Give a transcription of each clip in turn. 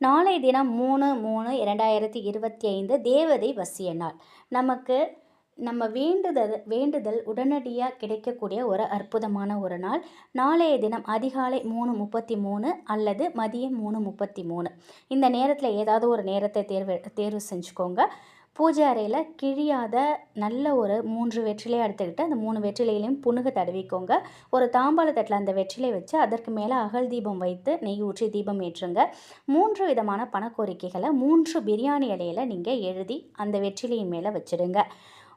நாளைய தினம் 3/3/2025 தேவதை வசிய நாள். நமக்கு நம்ம வேண்டுதல் உடனடியாக கிடைக்கக்கூடிய ஒரு அற்புதமான ஒரு நாள். நாளைய தினம் அதிகாலை 3:33 அல்லது மதியம் 3:33 இந்த நேரத்தில் ஏதாவது ஒரு நேரத்தை தேர்வு செஞ்சுக்கோங்க. பூஜை அறையில் கிழியாத நல்ல ஒரு 3 வெற்றிலையை எடுத்துக்கிட்டு அந்த 3 வெற்றிலையிலையும் புனுகு தடவிக்கோங்க. ஒரு தாம்பாள தட்டில் அந்த வெற்றிலை வச்சு அதற்கு மேலே அகல் தீபம் வைத்து நெய் ஊற்றி தீபம் ஏற்றுங்க. 3 விதமான பணக்கோரிக்கைகளை 3 பிரியாணி இலையில் நீங்கள் எழுதி அந்த வெற்றிலையின் மேலே வச்சுடுங்க.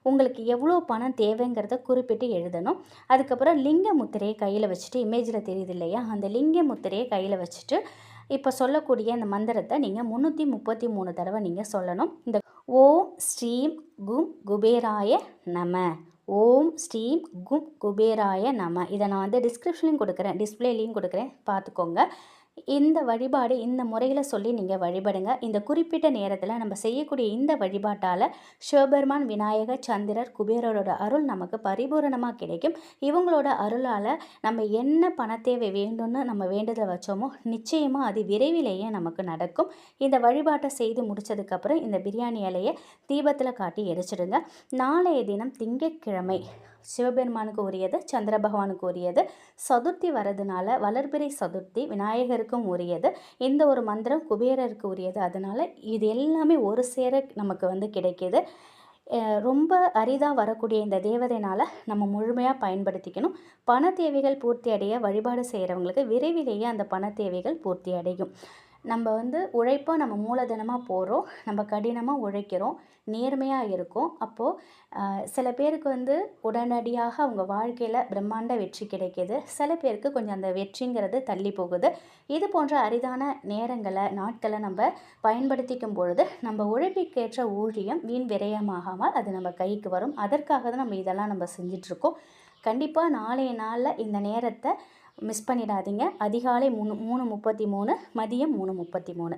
உங்களுக்கு எவ்வளோ பணம் தேவைங்கிறத குறிப்பிட்டு எழுதணும். அதுக்கப்புறம் லிங்க முத்திரையை கையில் வச்சுட்டு, இமேஜில் தெரியுது இல்லையா, அந்த லிங்க முத்திரையை கையில் வச்சுட்டு இப்போ சொல்லக்கூடிய இந்த மந்திரத்தை நீங்கள் 333 தடவை நீங்கள் சொல்லணும். இந்த ஓம் ஸ்ரீம் கும் குபேராய நம, ஓம் ஸ்ரீம் கும் குபேராய நம. இதை நான் டிஸ்கிரிப்ஷன்லையும் கொடுக்குறேன், டிஸ்பிளேலையும் கொடுக்குறேன், பார்த்துக்கோங்க. இந்த வழிபாடு இந்த முறையில் சொல்லி நீங்கள் வழிபடுங்க. இந்த குறிப்பிட்ட நேரத்தில் நம்ம செய்யக்கூடிய இந்த வழிபாட்டால் சிவபெருமான், விநாயகர், சந்திரர், குபேரரோட அருள் நமக்கு பரிபூரணமாக கிடைக்கும். இவங்களோட அருளால் நம்ம என்ன பணத்தேவை வேண்டும்னு நம்ம வேண்டுதல் வச்சோமோ நிச்சயமாக அது விரைவிலேயே நமக்கு நடக்கும். இந்த வழிபாட்டை செய்து முடித்ததுக்கப்புறம் இந்த பிரியாணி இலையை தீபத்தில் காட்டி எரிச்சிடுங்க. நாளைய தினம் திங்கட்கிழமை சிவபெருமானுக்கு உரியது, சந்திர பகவானுக்கு உரியது. சதுர்த்தி வரதுனால வளர்பிறை சதுர்த்தி விநாயகருக்கும் உரியது. இந்த ஒரு மந்திரம் குபேரருக்கு உரியது. அதனால் இது எல்லாமே ஒரு சேர நமக்கு கிடைக்கிது. ரொம்ப அரிதாக வரக்கூடிய இந்த தேவதைனால் நம்ம முழுமையாக பயன்படுத்திக்கணும். பண தேவைகள் பூர்த்தி அடைய வழிபாடு செய்கிறவங்களுக்கு விரைவிலேயே அந்த பண தேவைகள் பூர்த்தி அடையும். நம்ம உழைப்பாக நம்ம மூலதனமாக போகிறோம், நம்ம கடினமாக உழைக்கிறோம், நேர்மையாக இருக்கும். அப்போது சில பேருக்கு உடனடியாக அவங்க வாழ்க்கையில் பிரம்மாண்ட வெற்றி கிடைக்கிது. சில பேருக்கு கொஞ்சம் அந்த வெற்றிங்கிறது தள்ளி போகுது. இது போன்ற அரிதான நேரங்களை, நாட்களை நம்ம பயன்படுத்திக்கும் பொழுது நம்ம உழைப்புக்கேற்ற ஊழியம் வீண் விரயமாகாமல் அது நம்ம கைக்கு வரும். அதற்காக தான் நம்ம இதெல்லாம் நம்ம செஞ்சிட்ருக்கோம். கண்டிப்பாக நாளைய நாளில் இந்த நேரத்தை மிஸ் பண்ணிடாதீங்க. அதிகாலை 3:33, மதியம் 3:33.